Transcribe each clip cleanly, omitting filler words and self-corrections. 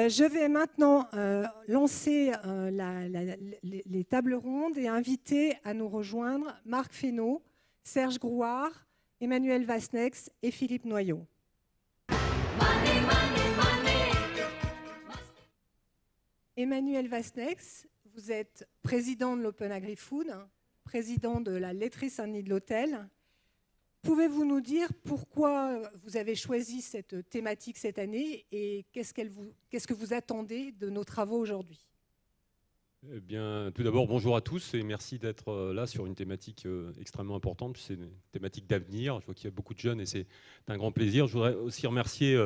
Je vais maintenant lancer les tables rondes et inviter à nous rejoindre Marc Fesneau, Serge Grouard, Emmanuel Vasnex et Philippe Noyau. Money, money, money. Emmanuel Vasnex, vous êtes président de l'Open Agri-Food, président de la laiterie Saint-Denis de l'Hôtel. Pouvez-vous nous dire pourquoi vous avez choisi cette thématique cette année et qu'est-ce que vous attendez de nos travaux aujourd'hui? Eh bien, tout d'abord, bonjour à tous et merci d'être là sur une thématique extrêmement importante. C'est une thématique d'avenir. Je vois qu'il y a beaucoup de jeunes et c'est un grand plaisir. Je voudrais aussi remercier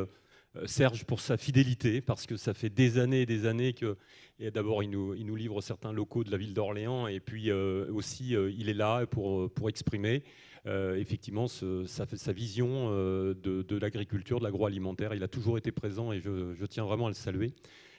Serge pour sa fidélité parce que ça fait des années et des années que, d'abord, il nous livre certains locaux de la ville d'Orléans et puis aussi il est là pour exprimer effectivement sa vision de l'agriculture, de l'agroalimentaire. Il a toujours été présent et je tiens vraiment à le saluer.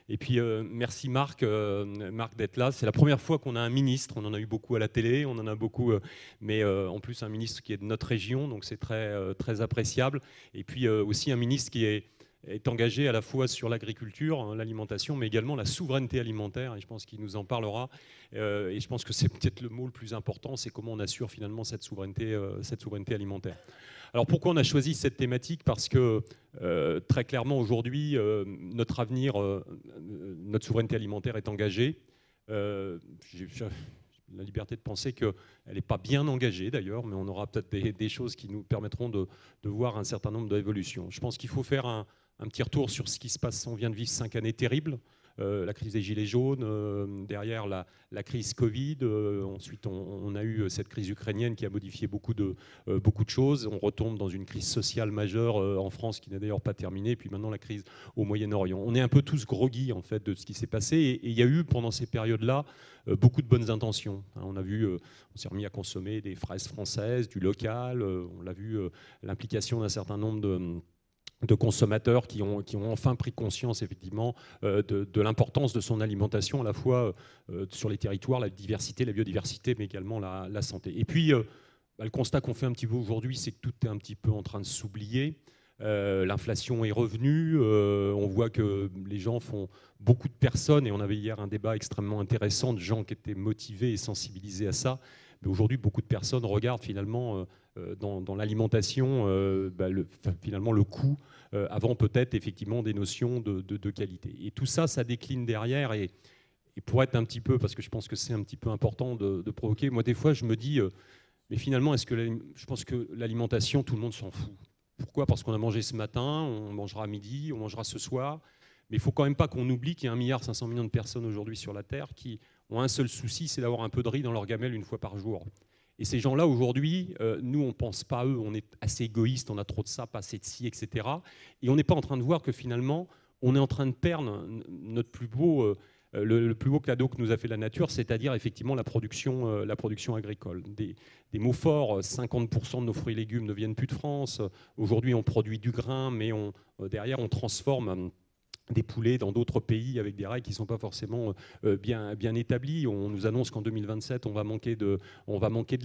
Et puis merci Marc d'être là. C'est la première fois qu'on a un ministre. On en a eu beaucoup à la télé, on en a beaucoup, mais en plus un ministre qui est de notre région, donc c'est très appréciable. Et puis aussi un ministre qui est engagé à la fois sur l'agriculture, hein, l'alimentation, mais également la souveraineté alimentaire. Et je pense qu'il nous en parlera. Et je pense que c'est peut-être le mot le plus important, c'est comment on assure finalement cette souveraineté alimentaire. Alors pourquoi on a choisi cette thématique? Parce que très clairement aujourd'hui, notre avenir, notre souveraineté alimentaire est engagée. J'ai la liberté de penser qu'elle n'est pas bien engagée d'ailleurs, mais on aura peut-être des choses qui nous permettront de voir un certain nombre d'évolutions. Je pense qu'il faut faire un petit retour sur ce qui se passe. On vient de vivre 5 années terribles. La crise des Gilets jaunes, derrière la crise Covid, ensuite on a eu cette crise ukrainienne qui a modifié beaucoup de choses. On retombe dans une crise sociale majeure en France qui n'a d'ailleurs pas terminé, et puis maintenant la crise au Moyen-Orient. On est un peu tous groggy en fait de ce qui s'est passé, et il y a eu pendant ces périodes-là beaucoup de bonnes intentions. On a vu, on s'est remis à consommer des fraises françaises, du local, on l'a vu, l'implication d'un certain nombre de consommateurs qui ont enfin pris conscience effectivement de l'importance de son alimentation, à la fois sur les territoires, la diversité, la biodiversité, mais également la santé. Et puis, le constat qu'on fait un petit peu aujourd'hui, c'est que tout est un petit peu en train de s'oublier. L'inflation est revenue, on voit que les gens beaucoup de personnes, et on avait hier un débat extrêmement intéressant de gens qui étaient motivés et sensibilisés à ça, mais aujourd'hui beaucoup de personnes regardent finalement dans l'alimentation finalement le coût avant peut-être effectivement des notions de qualité. Et tout ça, ça décline derrière, et pour être un petit peu, parce que je pense que c'est un petit peu important de provoquer, moi des fois je me dis, mais finalement je pense que l'alimentation, tout le monde s'en fout. Pourquoi? Parce qu'on a mangé ce matin, on mangera à midi, on mangera ce soir. Mais il ne faut quand même pas qu'on oublie qu'il y a 1,5 milliard de personnes aujourd'hui sur la Terre qui ont un seul souci, c'est d'avoir un peu de riz dans leur gamelle une fois par jour. Et ces gens-là, aujourd'hui, nous, on ne pense pas à eux, on est assez égoïste, on a trop de ça, pas assez de ci, etc. Et on n'est pas en train de voir que finalement, on est en train de perdre notre plus beau... le plus beau cadeau que nous a fait la nature, c'est-à-dire effectivement la production agricole. Des mots forts, 50% de nos fruits et légumes ne viennent plus de France. Aujourd'hui, on produit du grain, mais derrière, on transforme des poulets dans d'autres pays avec des règles qui ne sont pas forcément bien établies. On nous annonce qu'en 2027, on va manquer de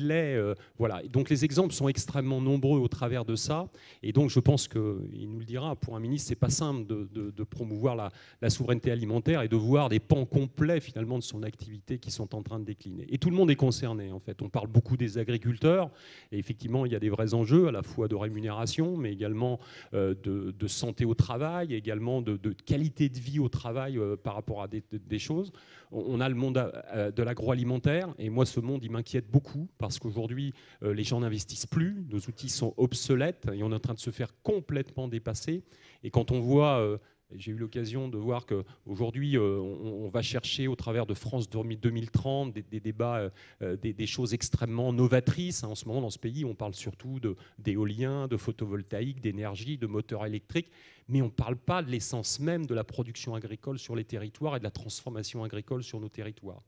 lait. Voilà. Donc les exemples sont extrêmement nombreux au travers de ça. Et donc je pense qu'il nous le dira, pour un ministre, ce n'est pas simple de promouvoir la souveraineté alimentaire et de voir des pans complets finalement de son activité qui sont en train de décliner. Et tout le monde est concerné en fait. On parle beaucoup des agriculteurs et effectivement il y a des vrais enjeux à la fois de rémunération mais également de santé au travail, également de qualité de vie au travail par rapport à des choses. On a le monde de l'agroalimentaire, et moi ce monde il m'inquiète beaucoup parce qu'aujourd'hui les gens n'investissent plus, nos outils sont obsolètes et on est en train de se faire complètement dépasser. Et quand on voit, j'ai eu l'occasion de voir qu'aujourd'hui on va chercher au travers de France 2030 des débats, des choses extrêmement novatrices. En ce moment dans ce pays on parle surtout d'éolien, de photovoltaïque, d'énergie, de moteurs électriques, mais on ne parle pas de l'essence même de la production agricole sur les territoires et de la transformation agricole sur nos territoires.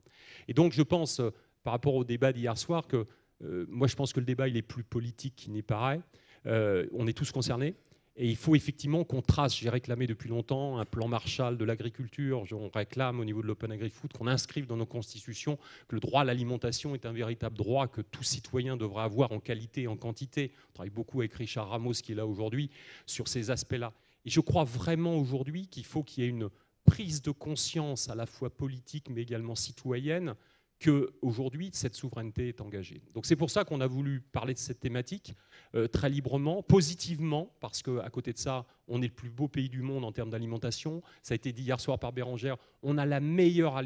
Et donc je pense, par rapport au débat d'hier soir, que moi je pense que le débat il est plus politique qu'il n'y paraît. On est tous concernés. Et il faut effectivement qu'on trace, j'ai réclamé depuis longtemps, un plan Marshall de l'agriculture. On réclame au niveau de l'Open Agri-Food qu'on inscrive dans nos constitutions que le droit à l'alimentation est un véritable droit que tout citoyen devrait avoir en qualité et en quantité. On travaille beaucoup avec Richard Ramos qui est là aujourd'hui sur ces aspects-là. Et je crois vraiment aujourd'hui qu'il faut qu'il y ait une prise de conscience à la fois politique mais également citoyenne qu'aujourd'hui, cette souveraineté est engagée. Donc c'est pour ça qu'on a voulu parler de cette thématique très librement, positivement, parce qu'à côté de ça, on est le plus beau pays du monde en termes d'alimentation. Ça a été dit hier soir par Bérangère, on a la meilleure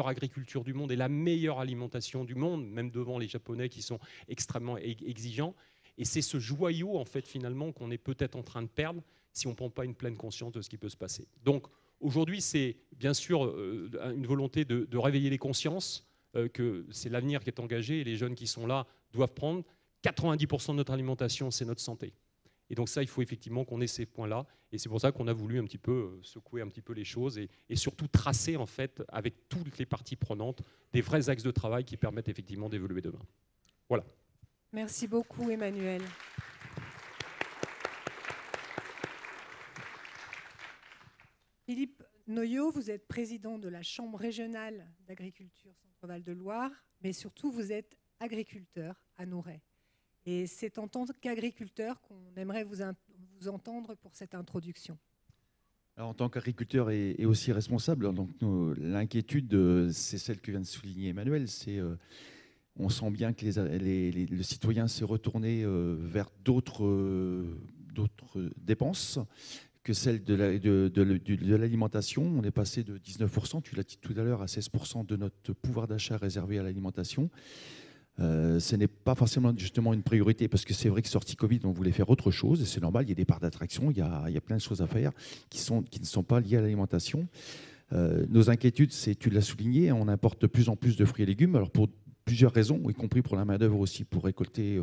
agriculture du monde et la meilleure alimentation du monde, même devant les Japonais qui sont extrêmement exigeants. Et c'est ce joyau, en fait, finalement, qu'on est peut-être en train de perdre si on ne prend pas une pleine conscience de ce qui peut se passer. Donc aujourd'hui, c'est bien sûr une volonté de réveiller les consciences, que c'est l'avenir qui est engagé et les jeunes qui sont là doivent prendre. 90% de notre alimentation, c'est notre santé. Et donc ça, il faut effectivement qu'on ait ces points-là. Et c'est pour ça qu'on a voulu un petit peu secouer un petit peu les choses et surtout tracer, en fait, avec toutes les parties prenantes, des vrais axes de travail qui permettent effectivement d'évoluer demain. Voilà. Merci beaucoup, Emmanuel. Philippe Noyau, vous êtes président de la Chambre régionale d'agriculture Centre-Val de Loire, mais surtout vous êtes agriculteur à Nouret. Et c'est en tant qu'agriculteur qu'on aimerait vous entendre pour cette introduction. Alors, en tant qu'agriculteur et aussi responsable, donc l'inquiétude, c'est celle que vient de souligner Emmanuel. On sent bien que le citoyen s'est retourné vers d'autres dépenses que celle de l'alimentation. On est passé de 19%, tu l'as dit tout à l'heure, à 16% de notre pouvoir d'achat réservé à l'alimentation. Ce n'est pas forcément justement une priorité, parce que c'est vrai que sorti Covid, on voulait faire autre chose, et c'est normal, il y a des parts d'attraction, il y a plein de choses à faire qui ne sont pas liées à l'alimentation. Nos inquiétudes, tu l'as souligné, on importe de plus en plus de fruits et légumes, alors pour plusieurs raisons, y compris pour la main-d'œuvre aussi, pour récolter,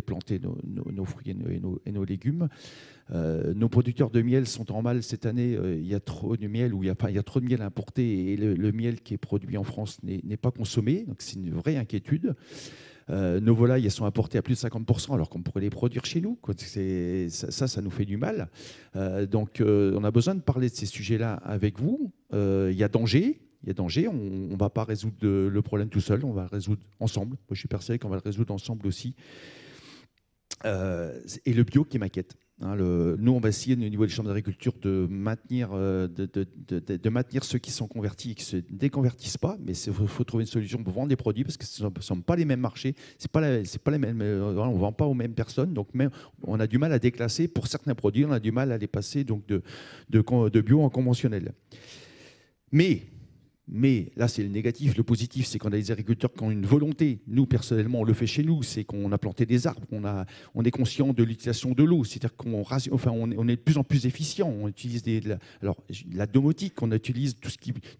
planter nos fruits et nos légumes. Nos producteurs de miel sont en mal cette année. Il y a trop de miel, il y a trop de miel importé, et le miel qui est produit en France n'est pas consommé. Donc c'est une vraie inquiétude. Nos volailles, elles sont importées à plus de 50%, alors qu'on pourrait les produire chez nous. Ça nous fait du mal. Donc on a besoin de parler de ces sujets-là avec vous. Il y a danger. On ne va pas résoudre le problème tout seul, on va le résoudre ensemble. Moi, je suis persuadé qu'on va le résoudre ensemble aussi. Et le bio qui m'inquiète. Nous, on va essayer au niveau des chambres d'agriculture de maintenir ceux qui sont convertis et qui ne se déconvertissent pas, mais il faut trouver une solution pour vendre des produits, parce que ce ne sont pas les mêmes marchés, c'est pas les mêmes, on ne vend pas aux mêmes personnes, donc même, on a du mal à déclasser pour certains produits, on a du mal à les passer donc, de bio en conventionnel. Mais là, c'est le négatif. Le positif, c'est qu'on a des agriculteurs qui ont une volonté. Nous, personnellement, on le fait chez nous. C'est qu'on a planté des arbres. On est conscient de l'utilisation de l'eau. C'est-à-dire on est de plus en plus efficient. On utilise la domotique. On utilise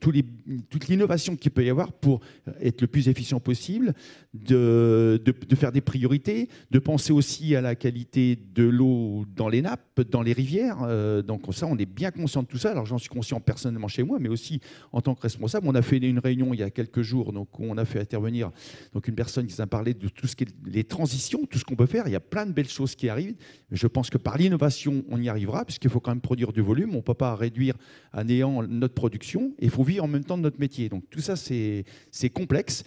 toute l'innovation qu'il peut y avoir pour être le plus efficient possible, de faire des priorités, de penser aussi à la qualité de l'eau dans les nappes, dans les rivières. Donc ça, on est bien conscient de tout ça. Alors, j'en suis conscient personnellement chez moi, mais aussi en tant que responsable. On a fait une réunion il y a quelques jours, donc, où on a fait intervenir une personne qui nous a parlé de tout ce qui est les transitions, tout ce qu'on peut faire. Il y a plein de belles choses qui arrivent. Je pense que par l'innovation, on y arrivera, puisqu'il faut quand même produire du volume. On ne peut pas réduire à néant notre production. Et il faut vivre en même temps de notre métier. Donc tout ça, c'est complexe.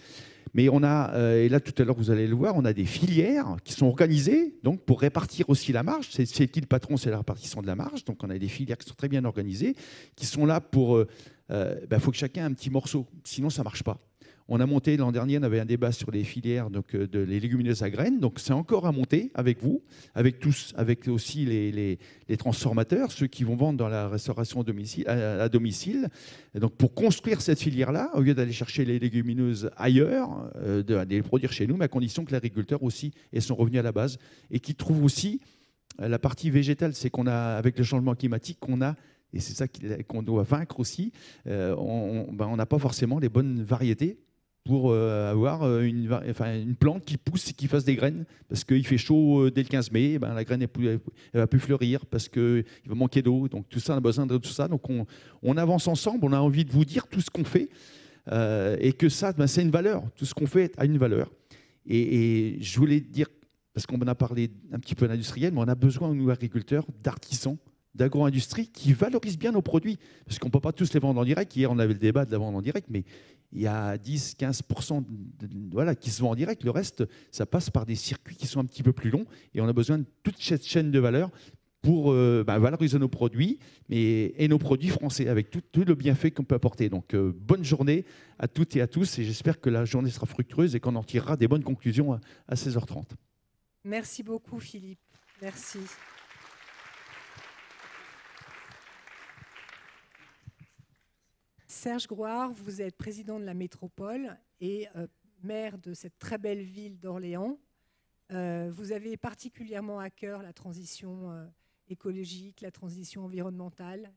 Mais on a, et là tout à l'heure vous allez le voir, on a des filières qui sont organisées donc, pour répartir aussi la marge. C'est qui le patron? C'est la répartition de la marge. Donc on a des filières qui sont très bien organisées, qui sont là pour... faut que chacun ait un petit morceau, sinon ça ne marche pas. On a monté l'an dernier, on avait un débat sur les filières, donc les légumineuses à graines. Donc c'est encore à monter avec vous, avec tous, avec aussi les transformateurs, ceux qui vont vendre dans la restauration à domicile. Et donc pour construire cette filière-là, au lieu d'aller chercher les légumineuses ailleurs, d'aller les produire chez nous, mais à condition que l'agriculteur aussi ait son revenu à la base et qu'il trouve aussi la partie végétale. C'est qu'on a, avec le changement climatique, et c'est ça qu'on doit vaincre aussi, on n'a pas forcément les bonnes variétés pour avoir une plante qui pousse et qui fasse des graines. Parce qu'il fait chaud dès le 15 mai, la graine ne va plus fleurir parce qu'il va manquer d'eau. Donc tout ça, on a besoin de tout ça. Donc on avance ensemble, on a envie de vous dire tout ce qu'on fait et que ça, c'est une valeur. Tout ce qu'on fait a une valeur. Et je voulais dire, parce qu'on en a parlé un petit peu d'industriel, mais on a besoin, nous agriculteurs, d'artisans, d'agro-industrie qui valorisent bien nos produits. Parce qu'on ne peut pas tous les vendre en direct. Hier, on avait le débat de la vente en direct, mais il y a 10-15% qui se vend en direct. Le reste, ça passe par des circuits qui sont un petit peu plus longs. Et on a besoin de toute cette chaîne de valeur pour valoriser nos produits et nos produits français avec tout le bienfait qu'on peut apporter. Donc, bonne journée à toutes et à tous et j'espère que la journée sera fructueuse et qu'on en tirera des bonnes conclusions à 16h30. Merci beaucoup, Philippe. Merci. Serge Grouard, vous êtes président de la métropole et maire de cette très belle ville d'Orléans. Vous avez particulièrement à cœur la transition écologique, la transition environnementale,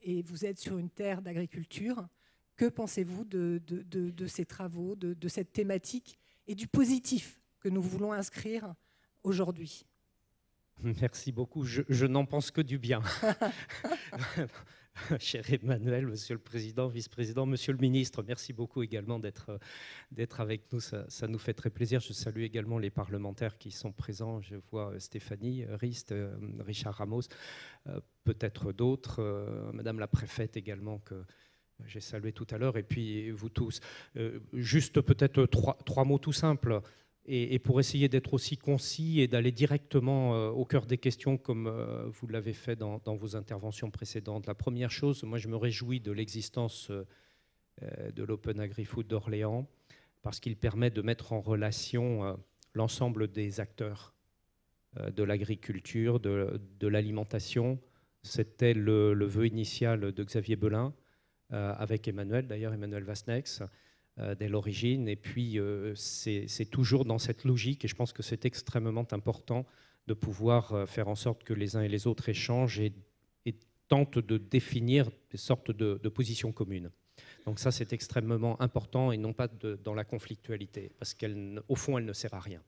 et vous êtes sur une terre d'agriculture. Que pensez-vous de ces travaux, de cette thématique et du positif que nous voulons inscrire aujourd'hui? Merci beaucoup. Je n'en pense que du bien. Cher Emmanuel, Monsieur le Président, Vice-président, Monsieur le Ministre, merci beaucoup également d'être avec nous. Ça nous fait très plaisir. Je salue également les parlementaires qui sont présents. Je vois Stéphanie Rist, Richard Ramos, peut-être d'autres, Madame la Préfète également que j'ai salué tout à l'heure, et puis vous tous. Juste peut-être trois mots tout simples. Et pour essayer d'être aussi concis et d'aller directement au cœur des questions comme vous l'avez fait dans vos interventions précédentes. La première chose, moi je me réjouis de l'existence de l'Open Agri-Food d'Orléans parce qu'il permet de mettre en relation l'ensemble des acteurs de l'agriculture, de l'alimentation. C'était le vœu initial de Xavier Belin avec Emmanuel, d'ailleurs Emmanuel Vasnex, dès l'origine, et puis c'est toujours dans cette logique, et je pense que c'est extrêmement important de pouvoir faire en sorte que les uns et les autres échangent et tentent de définir des sortes de positions communes. Donc ça, c'est extrêmement important, et non pas dans la conflictualité, parce qu'au fond, elle ne sert à rien.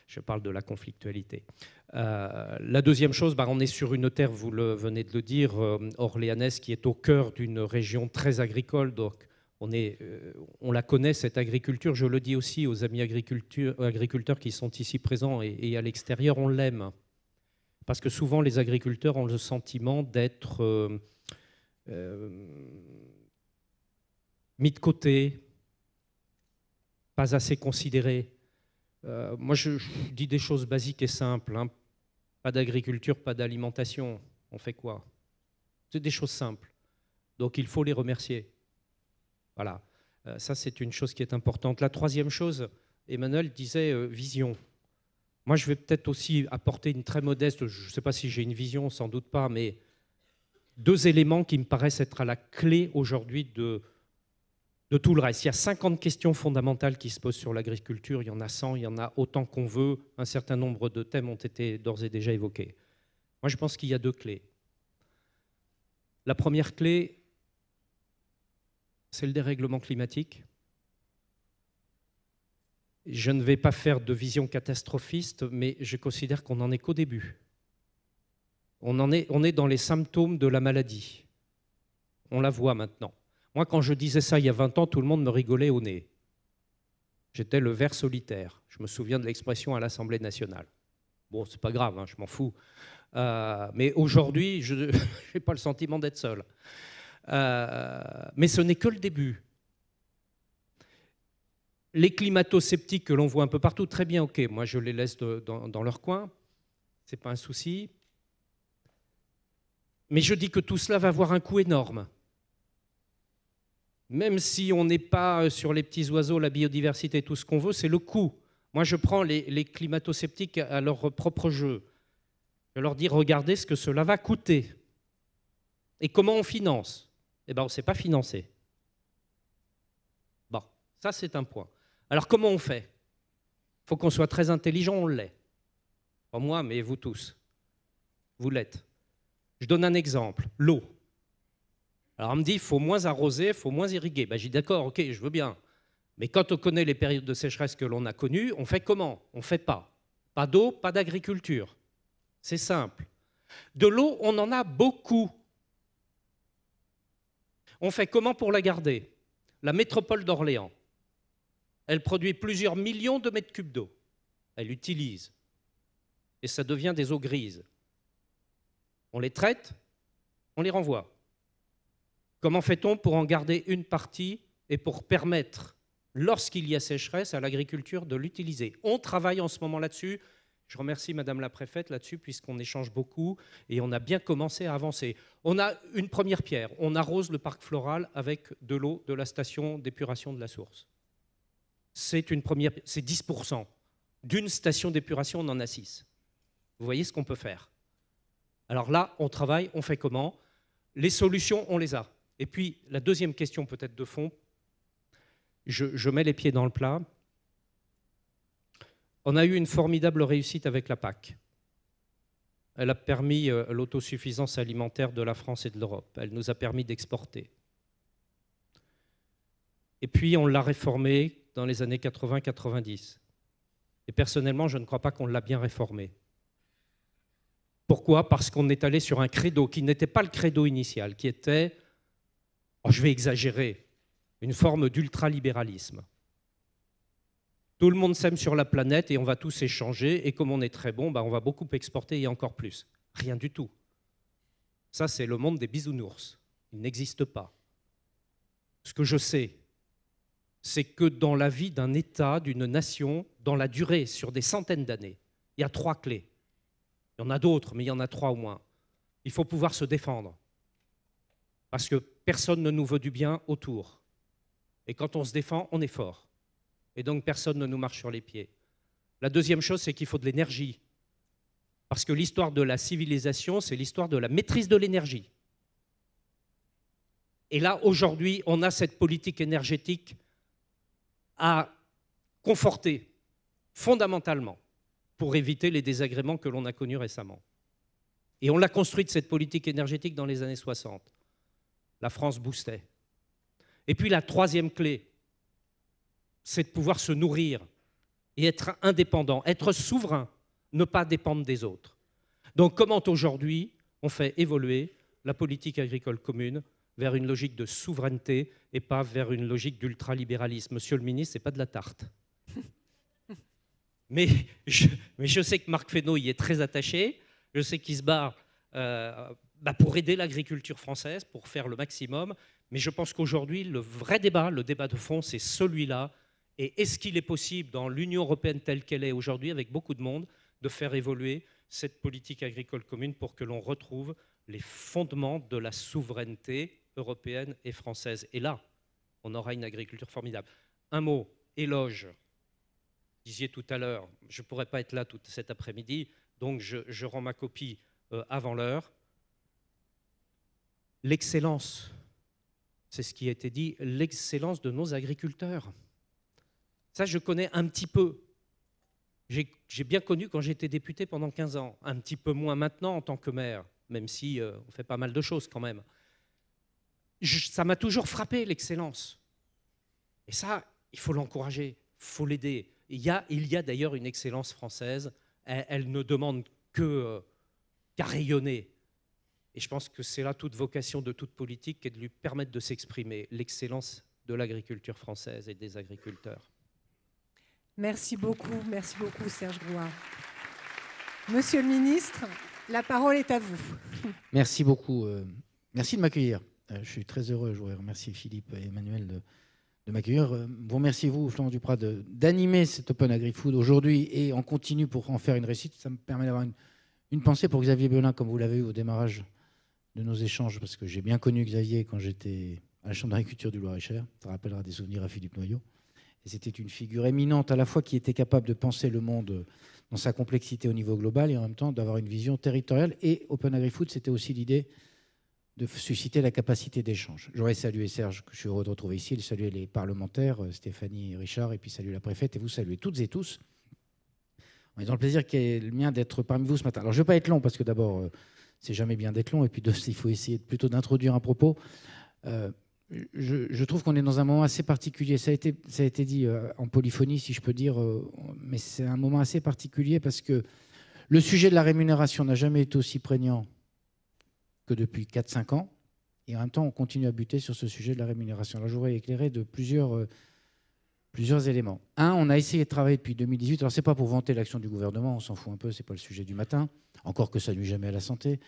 Je parle de la conflictualité. La deuxième chose, on est sur une terre, vous venez de le dire, orléanaise, qui est au cœur d'une région très agricole, donc on la connaît, cette agriculture. Je le dis aussi aux amis agriculteurs qui sont ici présents et à l'extérieur, on l'aime. Parce que souvent, les agriculteurs ont le sentiment d'être mis de côté, pas assez considérés. Moi, je dis des choses basiques et simples. Hein. Pas d'agriculture, pas d'alimentation. On fait quoi? C'est des choses simples. Donc, il faut les remercier. Voilà, ça c'est une chose qui est importante. La troisième chose, Emmanuel disait vision. Moi je vais peut-être aussi apporter une très modeste, je ne sais pas si j'ai une vision, sans doute pas, mais 2 éléments qui me paraissent être à la clé aujourd'hui de tout le reste. Il y a 50 questions fondamentales qui se posent sur l'agriculture, il y en a 100, il y en a autant qu'on veut. Un certain nombre de thèmes ont été d'ores et déjà évoqués. Moi je pense qu'il y a 2 clés. La première clé, c'est le dérèglement climatique. Je ne vais pas faire de vision catastrophiste, mais je considère qu'on n'en est qu'au début. On est dans les symptômes de la maladie. On la voit maintenant. Moi, quand je disais ça il y a 20 ans, tout le monde me rigolait au nez. J'étais le ver solitaire. Je me souviens de l'expression à l'Assemblée nationale. Bon, c'est pas grave, hein, je m'en fous. Mais aujourd'hui, je n'ai pas le sentiment d'être seul. Mais ce n'est que le début. Les climato-sceptiques que l'on voit un peu partout, très bien, ok, moi je les laisse dans leur coin, ce n'est pas un souci. Mais je dis que tout cela va avoir un coût énorme. Même si on n'est pas sur les petits oiseaux, la biodiversité, tout ce qu'on veut, c'est le coût. Moi je prends les climato-sceptiques à leur propre jeu. Je leur dis, regardez ce que cela va coûter. Et comment on finance? Eh bien, on ne sait pas financer. Bon, ça c'est un point. Alors comment on fait? Il faut qu'on soit très intelligent, on l'est. Pas moi, mais vous tous. Vous l'êtes. Je donne un exemple, l'eau. Alors on me dit, il faut moins arroser, il faut moins irriguer. Ben, j'ai dit, d'accord, ok, je veux bien. Mais quand on connaît les périodes de sécheresse que l'on a connues, on fait comment? On ne fait pas. Pas d'eau, pas d'agriculture. C'est simple. De l'eau, on en a beaucoup. On fait comment pour la garder? La métropole d'Orléans, elle produit plusieurs millions de mètres cubes d'eau. Elle utilise. Et ça devient des eaux grises. On les traite, on les renvoie. Comment fait-on pour en garder une partie et pour permettre, lorsqu'il y a sécheresse, à l'agriculture de l'utiliser? On travaille en ce moment là-dessus. Je remercie Madame la Préfète là-dessus, puisqu'on échange beaucoup et on a bien commencé à avancer. On a une première pierre. On arrose le parc floral avec de l'eau de la station d'épuration de la source. C'est une première, c'est 10%. D'une station d'épuration, on en a 6. Vous voyez ce qu'on peut faire. Alors là, on travaille, on fait comment? Les solutions, on les a. Et puis, la deuxième question peut-être de fond, je mets les pieds dans le plat. On a eu une formidable réussite avec la PAC. Elle a permis l'autosuffisance alimentaire de la France et de l'Europe. Elle nous a permis d'exporter. Et puis, on l'a réformée dans les années 80-90. Et personnellement, je ne crois pas qu'on l'a bien réformée. Pourquoi? Parce qu'on est allé sur un credo qui n'était pas le credo initial, qui était, oh, je vais exagérer, une forme d'ultralibéralisme. Tout le monde s'aime sur la planète et on va tous échanger. Et comme on est très bon, on va beaucoup exporter et encore plus. Rien du tout. Ça, c'est le monde des bisounours. Il n'existe pas. Ce que je sais, c'est que dans la vie d'un État, d'une nation, dans la durée, sur des centaines d'années, il y a 3 clés. Il y en a d'autres, mais il y en a 3 au moins. Il faut pouvoir se défendre. Parce que personne ne nous veut du bien autour. Et quand on se défend, on est fort. Et donc personne ne nous marche sur les pieds. La deuxième chose, c'est qu'il faut de l'énergie. Parce que l'histoire de la civilisation, c'est l'histoire de la maîtrise de l'énergie. Et là, aujourd'hui, on a cette politique énergétique à conforter fondamentalement pour éviter les désagréments que l'on a connus récemment. Et on l'a construite, cette politique énergétique, dans les années 60. La France boostait. Et puis la troisième clé, c'est de pouvoir se nourrir et être indépendant, être souverain, ne pas dépendre des autres. Donc comment aujourd'hui on fait évoluer la politique agricole commune vers une logique de souveraineté et pas vers une logique d'ultralibéralisme? Monsieur le ministre, ce n'est pas de la tarte. Mais je sais que Marc Fesneau y est très attaché, je sais qu'il se bat pour aider l'agriculture française, pour faire le maximum, mais je pense qu'aujourd'hui, le vrai débat, le débat de fond, c'est celui-là. Et est-ce qu'il est possible, dans l'Union européenne telle qu'elle est aujourd'hui, avec beaucoup de monde, de faire évoluer cette politique agricole commune pour que l'on retrouve les fondements de la souveraineté européenne et française? Et là, on aura une agriculture formidable. Un mot, éloge. Vous disiez tout à l'heure, je ne pourrais pas être là tout cet après-midi, donc je rends ma copie avant l'heure. L'excellence, c'est ce qui a été dit, l'excellence de nos agriculteurs. Ça, je connais un petit peu. J'ai bien connu quand j'étais député pendant 15 ans, un petit peu moins maintenant en tant que maire, même si on fait pas mal de choses quand même. Ça m'a toujours frappé, l'excellence. Et ça, il faut l'encourager, il faut l'aider. Il y a d'ailleurs une excellence française, elle ne demande qu'à rayonner. Et je pense que c'est là toute vocation de toute politique, qui est de lui permettre de s'exprimer, l'excellence de l'agriculture française et des agriculteurs. Merci beaucoup Serge Grouard. Monsieur le ministre, la parole est à vous. Merci beaucoup. Merci de m'accueillir. Je suis très heureux, je voudrais remercier Philippe et Emmanuel de m'accueillir. Vous remerciez, vous, Florent Duprat, d'animer cet Open Agri-Food aujourd'hui et on continue pour en faire une réussite. Ça me permet d'avoir une pensée pour Xavier Belin, comme vous l'avez eu au démarrage de nos échanges, parce que j'ai bien connu Xavier quand j'étais à la Chambre d'agriculture du Loir-et-Cher. Ça rappellera des souvenirs à Philippe Noyau. Et c'était une figure éminente, à la fois qui était capable de penser le monde dans sa complexité au niveau global et en même temps d'avoir une vision territoriale. Et Open Agri-Food, c'était aussi l'idée de susciter la capacité d'échange. J'aurais salué Serge, que je suis heureux de retrouver ici, de saluer les parlementaires, Stéphanie et Richard, et puis saluer la préfète, et vous saluer toutes et tous. On est dans le plaisir qui est le mien d'être parmi vous ce matin. Alors je ne vais pas être long, parce que d'abord, c'est jamais bien d'être long, et puis il faut essayer plutôt d'introduire un propos. Je trouve qu'on est dans un moment assez particulier. Ça a été dit en polyphonie, si je peux dire, mais c'est un moment assez particulier parce que le sujet de la rémunération n'a jamais été aussi prégnant que depuis 4-5 ans. Et en même temps, on continue à buter sur ce sujet de la rémunération. Alors, je voudrais éclairer de plusieurs éléments. Un, on a essayé de travailler depuis 2018. Alors, ce n'est pas pour vanter l'action du gouvernement, on s'en fout un peu, ce n'est pas le sujet du matin, encore que ça ne nuit jamais à la santé.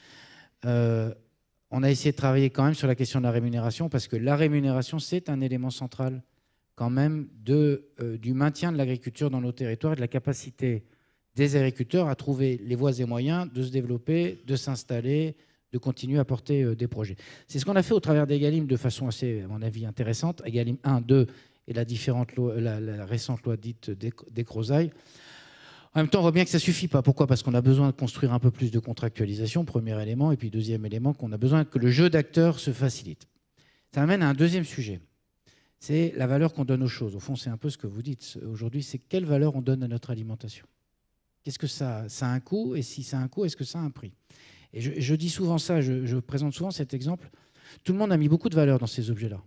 On a essayé de travailler quand même sur la question de la rémunération parce que la rémunération, c'est un élément central quand même du maintien de l'agriculture dans nos territoires et de la capacité des agriculteurs à trouver les voies et moyens de se développer, de s'installer, de continuer à porter des projets. C'est ce qu'on a fait au travers d'Egalim de façon assez, à mon avis, intéressante. Egalim 1, 2 et la récente loi dite Descrozaille. En même temps, on voit bien que ça ne suffit pas. Pourquoi ? Parce qu'on a besoin de construire un peu plus de contractualisation, premier élément, et puis deuxième élément, qu'on a besoin que le jeu d'acteurs se facilite. Ça amène à un deuxième sujet. C'est la valeur qu'on donne aux choses. Au fond, c'est un peu ce que vous dites aujourd'hui, c'est quelle valeur on donne à notre alimentation. Qu'est-ce que ça a un coût ? Et si ça a un coût, est-ce que ça a un prix ? Et je dis souvent ça, je présente souvent cet exemple. Tout le monde a mis beaucoup de valeur dans ces objets-là,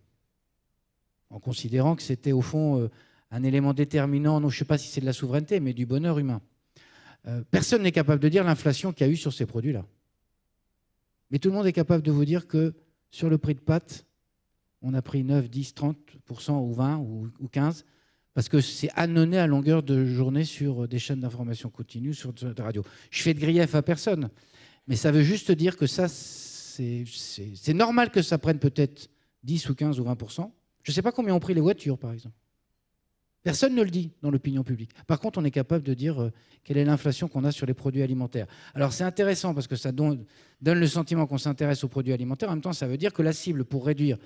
en considérant que c'était au fond un élément déterminant, non, je ne sais pas si c'est de la souveraineté, mais du bonheur humain. Personne n'est capable de dire l'inflation qu'il y a eu sur ces produits-là. Mais tout le monde est capable de vous dire que sur le prix de pâtes, on a pris 9, 10, 30% ou 20 ou 15%, parce que c'est annonné à longueur de journée sur des chaînes d'information continue, sur de radio. Je fais de grief à personne, mais ça veut juste dire que ça, c'est normal que ça prenne peut-être 10 ou 15 ou 20%. Je ne sais pas combien ont pris les voitures, par exemple. Personne ne le dit dans l'opinion publique. Par contre, on est capable de dire quelle est l'inflation qu'on a sur les produits alimentaires. Alors, c'est intéressant parce que ça donne le sentiment qu'on s'intéresse aux produits alimentaires. En même temps, ça veut dire que la cible pour réduire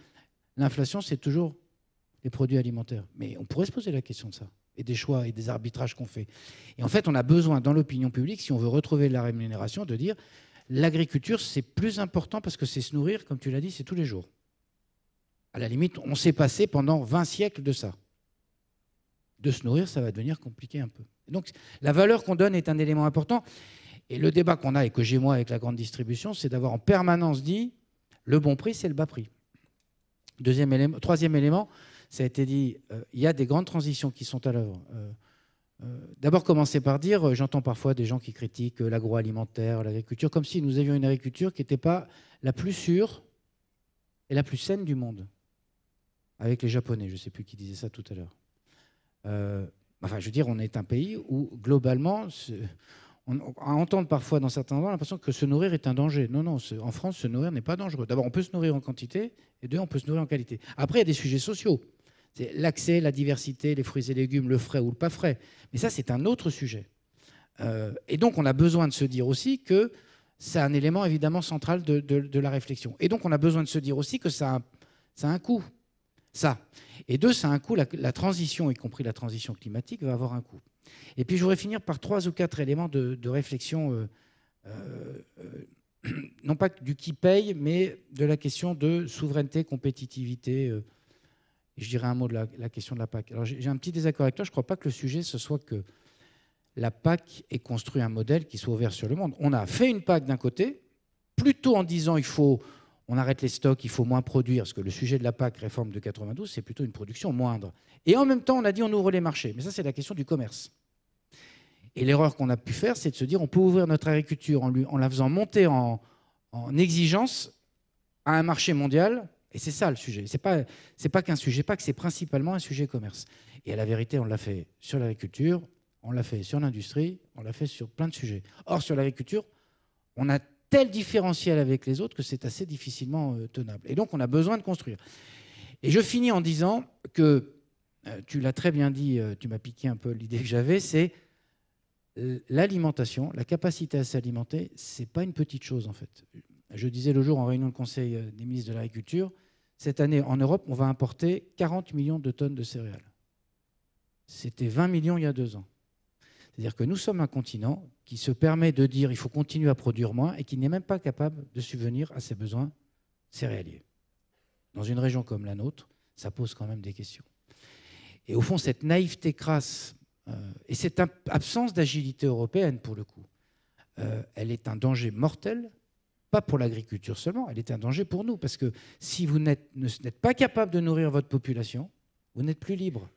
l'inflation, c'est toujours les produits alimentaires. Mais on pourrait se poser la question de ça, et des choix et des arbitrages qu'on fait. Et en fait, on a besoin, dans l'opinion publique, si on veut retrouver la rémunération, de dire l'agriculture, c'est plus important parce que c'est se nourrir, comme tu l'as dit, c'est tous les jours. À la limite, on s'est passé pendant 20 siècles de ça. De se nourrir, ça va devenir compliqué un peu. Et donc, la valeur qu'on donne est un élément important. Et le débat qu'on a, et que j'ai moi avec la grande distribution, c'est d'avoir en permanence dit le bon prix, c'est le bas prix. Troisième élément, ça a été dit, il y a des grandes transitions qui sont à l'œuvre. D'abord, commencer par dire, j'entends parfois des gens qui critiquent l'agroalimentaire, l'agriculture, comme si nous avions une agriculture qui n'était pas la plus sûre et la plus saine du monde. Avec les Japonais, je ne sais plus qui disait ça tout à l'heure. Enfin, je veux dire, on est un pays où, globalement, on entend parfois dans certains endroits l'impression que se nourrir est un danger. Non, non, en France, se nourrir n'est pas dangereux. D'abord, on peut se nourrir en quantité, et deux, on peut se nourrir en qualité. Après, il y a des sujets sociaux. C'est l'accès, la diversité, les fruits et légumes, le frais ou le pas frais. Mais ça, c'est un autre sujet. Et donc, on a besoin de se dire aussi que c'est un élément évidemment central de la réflexion. Et donc, on a besoin de se dire aussi que ça a un coût. Ça. Et deux, ça a un coût. La transition, y compris la transition climatique, va avoir un coût. Et puis, je voudrais finir par 3 ou 4 éléments de réflexion, non pas du qui paye, mais de la question de souveraineté, compétitivité. Et je dirais un mot de la question de la PAC. Alors, j'ai un petit désaccord avec toi. Je ne crois pas que le sujet, ce soit que la PAC ait construit un modèle qui soit ouvert sur le monde. On a fait une PAC d'un côté, plutôt en disant on arrête les stocks, il faut moins produire, parce que le sujet de la PAC, réforme de 92, c'est plutôt une production moindre. Et en même temps, on a dit on ouvre les marchés. Mais ça, c'est la question du commerce. Et l'erreur qu'on a pu faire, c'est de se dire on peut ouvrir notre agriculture en la faisant monter en exigence à un marché mondial. Et c'est ça le sujet. C'est pas qu'un sujet PAC, c'est principalement un sujet commerce. Et à la vérité, on l'a fait sur l'agriculture, on l'a fait sur l'industrie, on l'a fait sur plein de sujets. Or, sur l'agriculture, on a tel différentiel avec les autres que c'est assez difficilement tenable. Et donc, on a besoin de construire. Et je finis en disant que, tu l'as très bien dit, tu m'as piqué un peu l'idée que j'avais, c'est l'alimentation, la capacité à s'alimenter, c'est pas une petite chose en fait. Je disais le jour en réunion de conseil des ministres de l'Agriculture, cette année en Europe, on va importer 40 millions de tonnes de céréales. C'était 20 millions il y a 2 ans. C'est-à-dire que nous sommes un continent qui se permet de dire qu'il faut continuer à produire moins et qui n'est même pas capable de subvenir à ses besoins céréaliers. Dans une région comme la nôtre, ça pose quand même des questions. Et au fond, cette naïveté crasse et cette absence d'agilité européenne, pour le coup, elle est un danger mortel, pas pour l'agriculture seulement, elle est un danger pour nous. Parce que si vous n'êtes pas capable de nourrir votre population, vous n'êtes plus libre.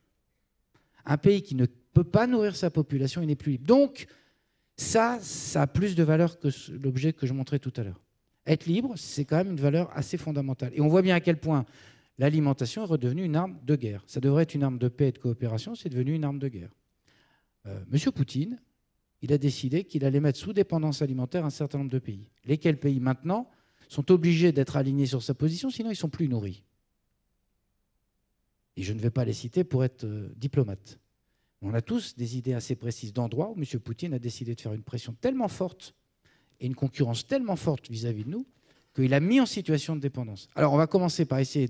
Un pays qui ne peut pas nourrir sa population, il n'est plus libre. Donc, ça a plus de valeur que l'objet que je montrais tout à l'heure. Être libre, c'est quand même une valeur assez fondamentale. Et on voit bien à quel point l'alimentation est redevenue une arme de guerre. Ça devrait être une arme de paix et de coopération, c'est devenu une arme de guerre. Monsieur Poutine, il a décidé qu'il allait mettre sous dépendance alimentaire un certain nombre de pays. Lesquels pays, maintenant, sont obligés d'être alignés sur sa position, sinon ils ne sont plus nourris. Et je ne vais pas les citer pour être diplomate. On a tous des idées assez précises d'endroits où M. Poutine a décidé de faire une pression tellement forte et une concurrence tellement forte vis-à-vis de nous qu'il a mis en situation de dépendance. Alors, on va commencer par essayer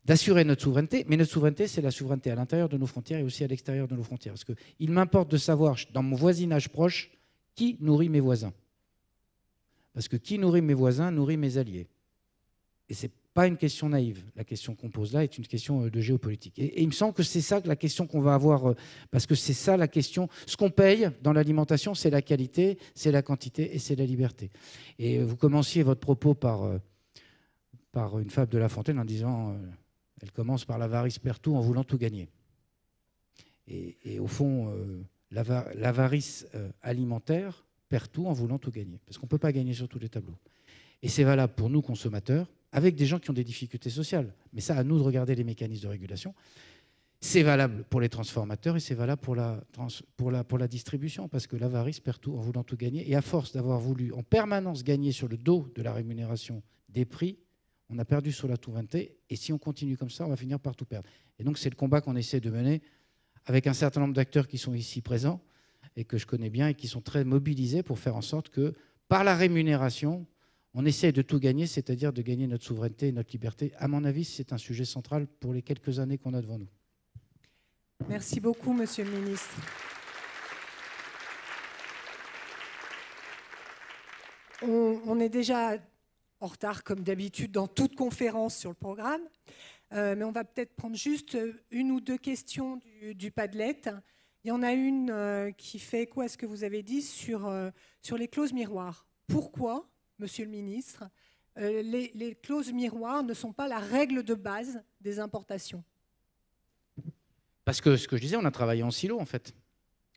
d'assurer notre souveraineté, mais notre souveraineté, c'est la souveraineté à l'intérieur de nos frontières et aussi à l'extérieur de nos frontières. Parce qu'il m'importe de savoir, dans mon voisinage proche, qui nourrit mes voisins. Parce que qui nourrit mes voisins nourrit mes alliés. Et ce n'est pas une question naïve. La question qu'on pose là est une question de géopolitique. Et il me semble que c'est ça la question qu'on va avoir, parce que c'est ça la question. Ce qu'on paye dans l'alimentation, c'est la qualité, c'est la quantité et c'est la liberté. Et vous commenciez votre propos par une fable de La Fontaine en disant elle commence par l'avarice perd tout en voulant tout gagner. Et au fond, l'avarice alimentaire perd tout en voulant tout gagner. Parce qu'on ne peut pas gagner sur tous les tableaux. Et c'est valable pour nous, consommateurs, avec des gens qui ont des difficultés sociales. Mais ça, à nous de regarder les mécanismes de régulation. C'est valable pour les transformateurs et c'est valable pour la distribution, parce que l'avarice perd tout en voulant tout gagner. Et à force d'avoir voulu en permanence gagner sur le dos de la rémunération des prix, on a perdu sur la souveraineté. Et si on continue comme ça, on va finir par tout perdre. Et donc, c'est le combat qu'on essaie de mener avec un certain nombre d'acteurs qui sont ici présents et que je connais bien et qui sont très mobilisés pour faire en sorte que, par la rémunération, on essaie de tout gagner, c'est-à-dire de gagner notre souveraineté et notre liberté. À mon avis, c'est un sujet central pour les quelques années qu'on a devant nous. Merci beaucoup, Monsieur le ministre. On est déjà en retard, comme d'habitude, dans toute conférence sur le programme. Mais on va peut-être prendre juste une ou deux questions du Padlet. Il y en a une qui fait écho à ce que vous avez dit sur les clauses miroirs. Pourquoi, Monsieur le ministre, les clauses miroirs ne sont pas la règle de base des importations? Parce que ce que je disais, on a travaillé en silo, en fait.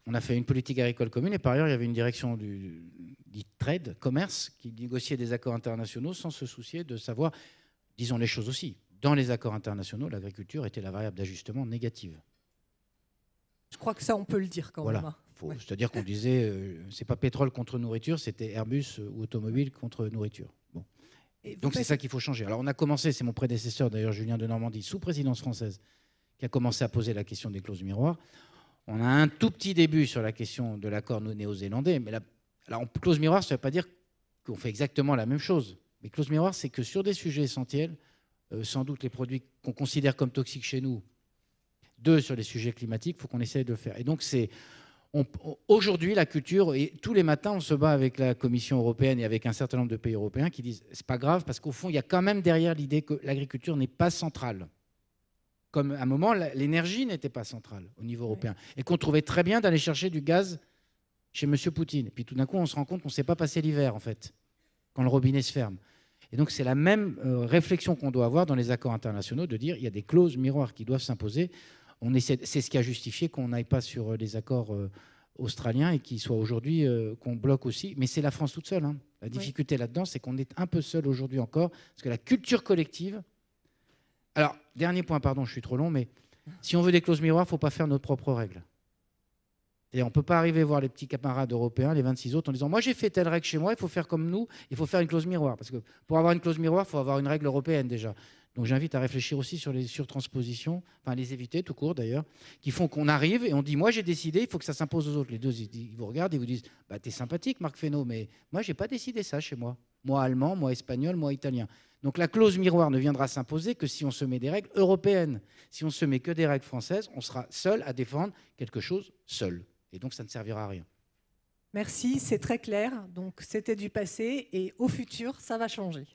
On a fait une politique agricole commune et par ailleurs, il y avait une direction du trade, commerce, qui négociait des accords internationaux sans se soucier de savoir, disons les choses aussi, dans les accords internationaux, l'agriculture était la variable d'ajustement négative. Je crois que ça, on peut le dire quand même. Ouais. C'est-à-dire qu'on disait, c'est pas pétrole contre nourriture, c'était Airbus ou automobile contre nourriture. Bon. Donc c'est ça qu'il faut changer. Alors on a commencé, c'est mon prédécesseur d'ailleurs, Julien de Normandie, sous présidence française, qui a commencé à poser la question des clauses miroirs. On a un tout petit début sur la question de l'accord néo-zélandais, mais alors clause miroir, ça ne veut pas dire qu'on fait exactement la même chose. Mais clause miroir, c'est que sur des sujets essentiels, sans doute les produits qu'on considère comme toxiques chez nous, sur les sujets climatiques, il faut qu'on essaye de le faire. Et donc aujourd'hui, la culture, et tous les matins, on se bat avec la Commission européenne et avec un certain nombre de pays européens qui disent c'est pas grave, parce qu'au fond, il y a quand même derrière l'idée que l'agriculture n'est pas centrale. Comme à un moment, l'énergie n'était pas centrale au niveau européen. Et qu'on trouvait très bien d'aller chercher du gaz chez M. Poutine. Et puis tout d'un coup, on se rend compte qu'on ne sait pas passer l'hiver, en fait, quand le robinet se ferme. Et donc, c'est la même réflexion qu'on doit avoir dans les accords internationaux, de dire il y a des clauses miroirs qui doivent s'imposer. C'est ce qui a justifié qu'on n'aille pas sur les accords australiens et qu'il soit aujourd'hui qu'on bloque aussi. Mais c'est la France toute seule. Hein. La difficulté là-dedans, c'est qu'on est un peu seul aujourd'hui encore, parce que la culture collective... Alors, dernier point, pardon, je suis trop long, mais si on veut des clauses miroirs, il ne faut pas faire nos propres règles. Et on ne peut pas arriver voir les petits camarades européens, les 26 autres, en disant « moi j'ai fait telle règle chez moi, il faut faire comme nous, il faut faire une clause miroir ». Parce que pour avoir une clause miroir, il faut avoir une règle européenne déjà. Donc j'invite à réfléchir aussi sur les surtranspositions, enfin les éviter tout court d'ailleurs, qui font qu'on arrive et on dit « moi j'ai décidé, il faut que ça s'impose aux autres ». Les deux, ils vous regardent et vous disent bah, « t'es sympathique Marc Fesneau, mais moi j'ai pas décidé ça chez moi. Moi allemand, moi espagnol, moi italien ». Donc la clause miroir ne viendra s'imposer que si on se met des règles européennes. Si on se met que des règles françaises, on sera seul à défendre quelque chose seul. Et donc ça ne servira à rien. Merci, c'est très clair. Donc c'était du passé et au futur, ça va changer.